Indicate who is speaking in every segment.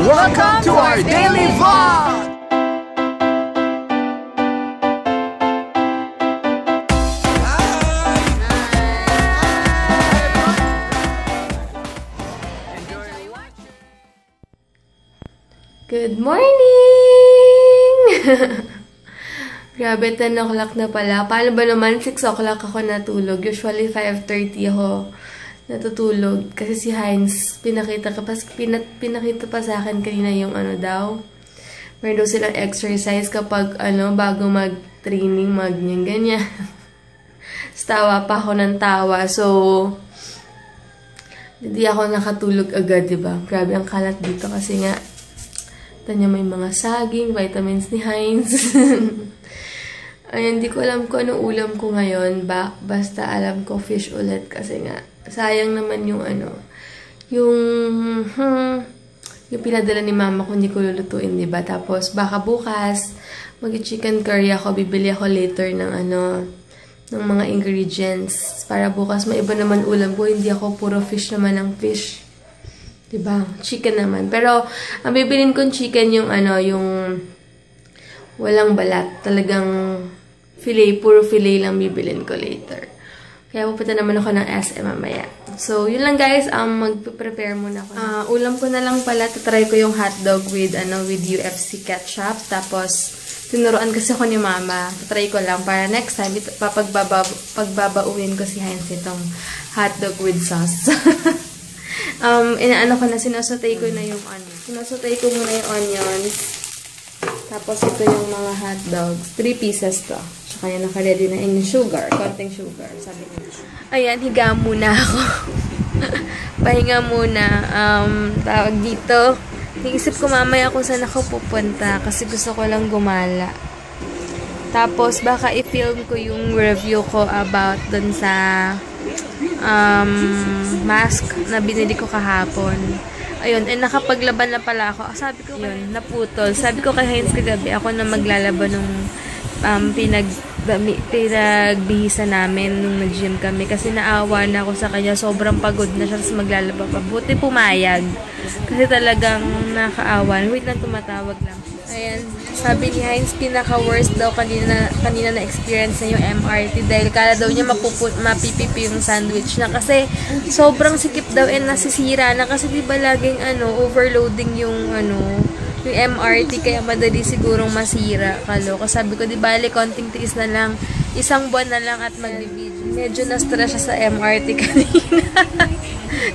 Speaker 1: Welcome to our daily vlog!
Speaker 2: Good morning! Grabe, 10 o'clock na pala. Paano ba naman 6 o'clock ako natulog? Usually 5:30 ako natutulog. Kasi si Heinz, pinakita pa sa akin kanina yung ano daw. Meron daw silang exercise kapag bago mag-training, ganyan. Tawa pa ako ng tawa. So, hindi ako nakatulog agad, diba? Grabe ang kalat dito kasi nga tanya may mga saging, vitamins ni Heinz. Ay, hindi ko alam kung anong ulam ko ngayon. Basta alam ko fish ulit kasi nga sayang naman yung yung pinadala ni mama ko, hindi ko lulutuin, diba? Tapos baka bukas mag-chicken curry ako, bibili ako later ng ng mga ingredients para bukas may iba naman ulam ko, hindi ako puro fish naman ang fish. Diba? Chicken naman. Pero, ang bibilin kong chicken yung yung walang balat. Talagang fillet, puro fillet lang bibilin ko later. Kaya pupunta naman ako ng SM mamaya. So, yun lang guys. Mag-prepare muna ako. Ulam ko na lang pala. Tatry ko yung hotdog with UFC ketchup. Tapos, tinuruan kasi ako ni mama. Tatry ko lang para next time, pagbabaunin ko si Heinz itong hotdog with sauce. Sinasotay ko na yung onions. Sinasotay ko muna yung onions. Tapos ito yung mga hotdogs. 3 pieces to. Tsaka yan naka-ready na yung sugar. Konting sugar. Sabi niya. Ayan, higa muna ako. Pahinga muna. Tawag dito. Naisip ko mamaya kung saan ako pupunta. Kasi gusto ko lang gumala. Tapos baka i-film ko yung review ko about dun sa mask na binili ko kahapon. Ayun, nakapaglaban na pala ako. Sabi ko, yun, naputol. Sabi ko kay Heinz kagabi, ako na maglalaban nung pinagbihisa namin nung nag-gym kami. Kasi naawa na ako sa kanya. Sobrang pagod na siya. Tapos maglalaba pa. Buti pumayag. Kasi talagang nakaawan. Wait lang, tumatawag lang. Ayan, sabi ni Heinz, pinaka-worst daw kanina na-experience na yung MRT dahil kala daw niya mapipipi yung sandwich na kasi sobrang sikip daw and nasisira na kasi diba laging overloading yung MRT kaya madali sigurong masira. Kaloka, sabi ko di bale konting tiis na lang, 1 buwan na lang at magbibidyo. Medyo na-stress siya sa MRT kanina.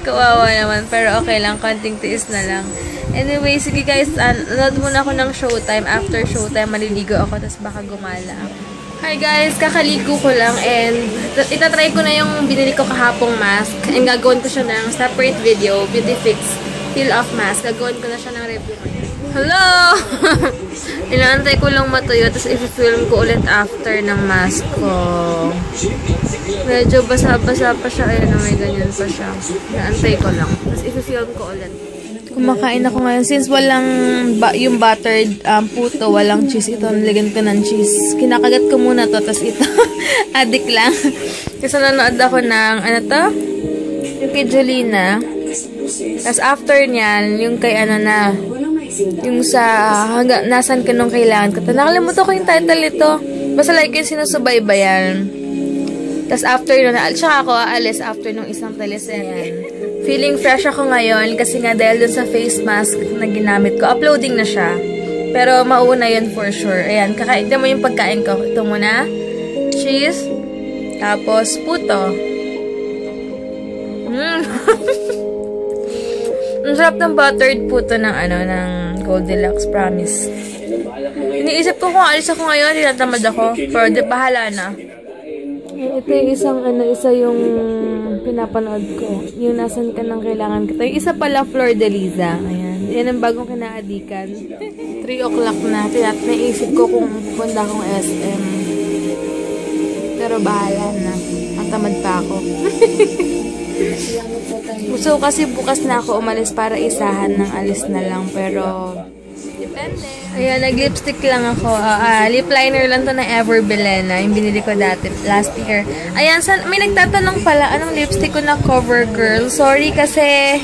Speaker 2: Kawawa naman, pero okay lang, konting tiis na lang. Anyway, sige guys, nanood muna ako ng showtime. After showtime, maliligo ako, tapos baka gumala ako. Hi guys, kakaligo ko lang and itatry ko na yung binili ko kahapong mask. And gagawin ko siya ng separate video, Beauty Fix Peel Off Mask. Gagawin ko na siya ng review. Hello! Inaantay ko lang matuyo, tapos i-film ko ulit after ng mask ko. Medyo basa-basa pa siya. Ayan, may ganyan pa siya. Inaantay ko lang. Tapos i-film ko ulit. Kumakain ako ngayon. Since walang yung buttered puto, walang cheese. Ito, nilagyan ko ng cheese. Kinakagat ko muna to. Tapos ito, addict lang. Kasi nanood ako ng, yung kay Jolina. Tapos after niyan, yung kay yung sa hanggang nasan ka nung kailangan ko. Nakalimutan ko yung title nito. Basta like yung sinusubaybayan. Tapos after nun, tsaka ako aalis after nung isang teleserye. Feeling fresh ako ngayon kasi nga dahil dun sa face mask na ginamit ko. Uploading na siya. Pero mauna yun for sure. Ayan, kakain mo yung pagkain ko. Ito muna. Cheese. Tapos puto. Ang sarap ng buttered puto ng ng Goldilocks, promise. Iniisip ko kung alis ako ngayon, tinatamad ako. Pero di bahala na. Ito yung isa yung pinapanood ko. Yung nasan ka nang kailangan kita. Yung isa pala, Flor de Liza. Ayan. Yan ang bagong kinaadikan. 3 o'clock na. Naisip ko kung pupunta akong SM. Pero bahala na. Ang tamad pa ako. So, kasi bukas na ako umalis para isahan ng alis na lang. Pero, depende. Ayan, nag-lipstick lang ako. Lip liner lang to na Ever Belena. Yung binili ko dati, last year. Ayan, may nagtatanong pala, anong lipstick ko na Cover Girl? Sorry kasi,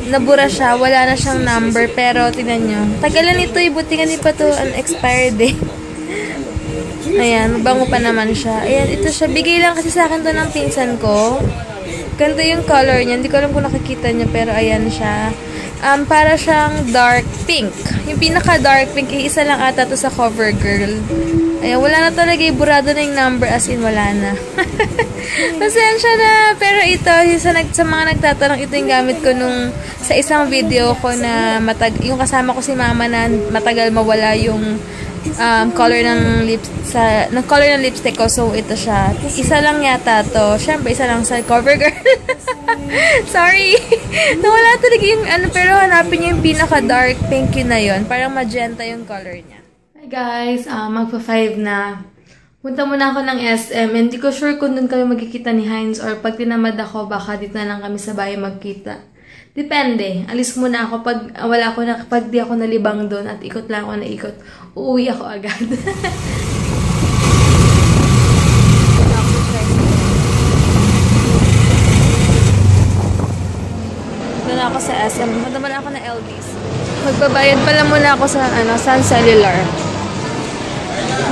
Speaker 2: nabura siya. Wala na siyang number. Pero, tingnan nyo. Tagalan ito eh. Buti nga di pa to expired eh. Ayan, bango pa naman siya. Ayan, ito siya. Bigay lang kasi sa akin to ng pinsan ko. Ganito yung color niya. Hindi ko alam kung nakikita niya, pero ayan siya. Para siyang dark pink. Yung pinaka-dark pink, isa lang ata to sa CoverGirl. Ayan, wala na talaga. Burado na yung number, as in wala na. Pasensya na. Pero ito, sa mga nagtatanong, ito yung gamit ko nung sa isang video ko na yung kasama ko si mama na matagal mawala yung color ng color ng lipstick ko. So ito siya. Isa lang yata to. Syempre isa lang sa CoverGirl. Sorry. Nawala talaga yung pero hanapin niyo yung pinaka dark pink yun na yun. Parang magenta yung color niya. Hi guys, magpa 5 na. Punta muna ako ng SM. Hindi ko sure kung doon kami magkikita ni Heinz or pag tinamad ako baka dito na lang kami sa bahay magkita. Depende. Alis muna ako pag di ako nalibang doon at ikot lang ako na ikot. Uuwi ako agad. Doon ako sa SM. Punta muna ako na LBC. Magbabayad pala muna ako sa Sun Cellular.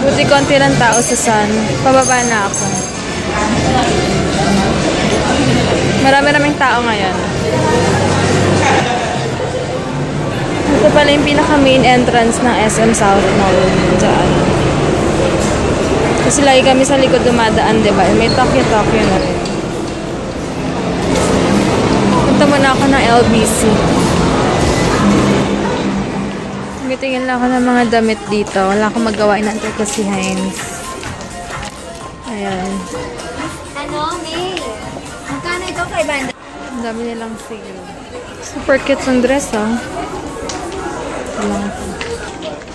Speaker 2: Buti konti lang tao sa Sun. Pababa na ako. Marami-raming tao ngayon. Ito pala yung pinaka-main entrance ng SM South Mall. Diyan. Kasi lagi kami sa likod dumadaan, diba? May Tokyo-Tokyo na rin. Punta muna ako ng LBC. Tingin lang ako ng mga damit dito. Wala akong magawa. Inantay ko si Heinz. Ayan.
Speaker 1: May? Magkano ito? 500?
Speaker 2: Ang dami nilang sale. Super cute ng dress, oh.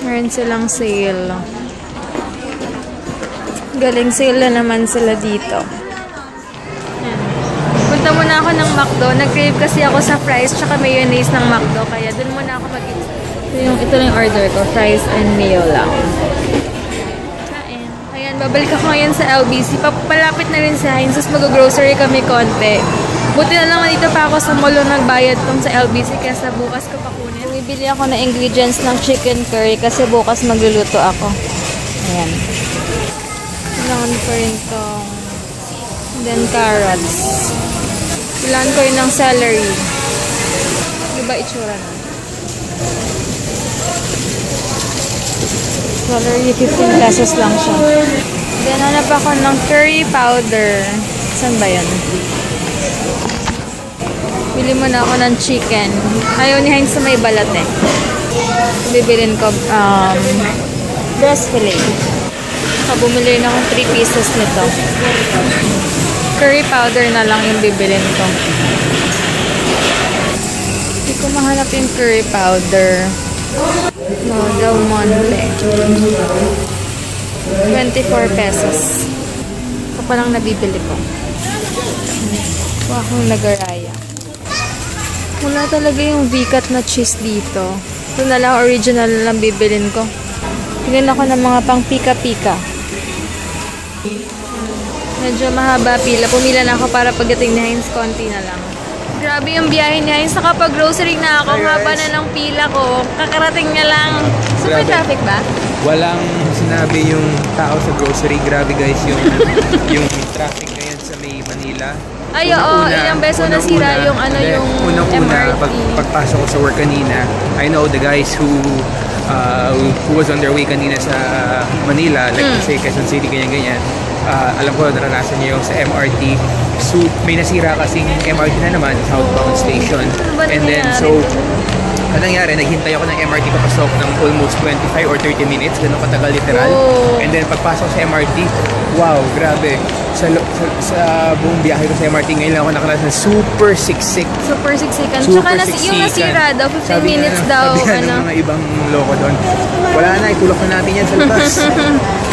Speaker 2: Meron silang sale. Galing sale na naman sila dito. Ayan. Punta muna ako ng McDo. Nag-crave kasi ako sa fries tsaka mayonnaise ng McDo. Kaya dun muna ako mag-eat. Ito na yung order ko. Fries and mayo lang. Ayan, babalik ako ngayon sa LBC. Palapit na rin sa Heinz. Mag-grocery kami konti. Buti na lang dito pa ako sa mall nagbayad tong sa LBC kaya bukas ko pa kunin. Bumibili ako ng ingredients ng chicken curry kasi bukas magluluto ako. Ayan. Kailangan ko rin tong then carrots. Kailangan ko rin ng celery. Diba itsura na? Celery, 15 pesos lang siya. Then, hanap ako ng curry powder. Saan ba yun? Bili muna ako ng chicken. Ayaw ni Heinz sa may balat eh. Bibilin ko breast fillet. Bumili rin akong 3 pieces nito. Curry powder na lang yung bibilin ko. Hindi ko mahanap yung curry powder. No, Del Monte. 24 pesos. Ito pa lang nabibili ko. Kuha akong Nagaraya. Wala talaga yung V-cut na cheese dito. Ito na lang, original na lang bibilin ko. Tingnan ako ng mga pang pika-pika. Medyo mahaba pila. Pumila na ako para pagdating ni Heinz, konti na lang. Grabe yung biyahe ni Heinz. Nakapag-grocery na ako. Haba na ng pila ko. Kakarating na lang. Super traffic ba?
Speaker 3: Walang sinabi yung tao sa grocery. Grabe guys yung traffic ngayon sa may Manila.
Speaker 2: Ay, oo. Ilang beso nasira yung MRT.
Speaker 3: Pagpasok ko sa work kanina, I know the guys who was on their way kanina sa Manila, like say Quezon City, ganyan-ganyan. Alam ko, naranasan niyo yung sa MRT. So, may nasira kasing MRT na naman, southbound station. And then, so, ano nangyari? Naghintay ako ng MRT papasok ng almost 25 or 30 minutes. Ganun katagal, literal. And then, pagpasok sa MRT, wow, grabe. Sa buong biyahe ko sa MRT, ngayon lang ako nakaranas ng super siksik.
Speaker 2: Super siksikan. Tsaka yung nasira daw, 15 minutes daw.
Speaker 3: Sabi ng mga ibang loko doon. Wala na, itulak na natin yan sa labas.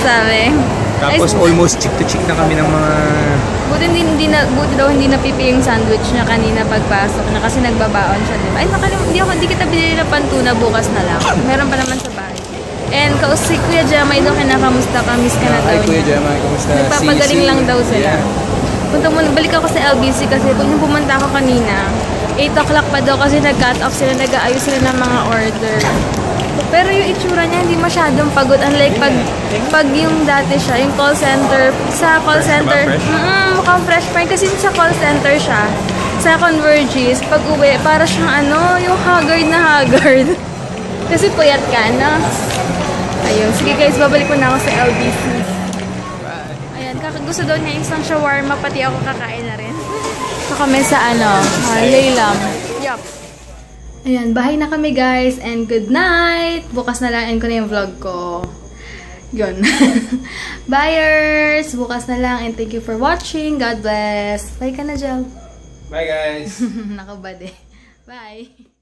Speaker 2: Sabi.
Speaker 3: Tapos almost chick to chick na kami ng mga...
Speaker 2: Buti daw hindi napipi yung sandwich niya kanina pagpasok na kasi nagbabaon siya, diba? Ay, hindi kita binili na pantuna, bukas na lang. Meron pa naman sa bahay. And si Kuya Jamay daw kinakamusta ka, miss ka na daw niya.
Speaker 3: Hi Kuya Jamay, kamusta?
Speaker 2: Nagpapagaling lang daw sila.
Speaker 3: Yeah.
Speaker 2: Balik ako sa LBC kasi kung pumunta ako kanina, 8 o'clock pa daw kasi nag-cut off sila, nag-aayos sila ng mga order. Pero yung itsura niya hindi masyadong pagod. Unlike pag yung dati siya, yung call center, sa call center, mukhang fresh pa rin. Kasi sa call center siya, sa Convergys, pag uwi, para siyang yung haggard na haggard. Kasi puyat ka, no? Ayun. Sige guys, babalik ko na ako sa LBC. Ayan, gusto daw niya isang shawarma, pati ako kakain na rin. So kami sa Laylam. Yup. Ayan, bahay na kami guys, and good night! Bukas na lang, end ko na yung vlog ko. Yun. Buyers! Bukas na lang, and thank you for watching. God bless! Bye ka na, Jel.
Speaker 3: Bye guys!
Speaker 2: Nakabad eh. Bye!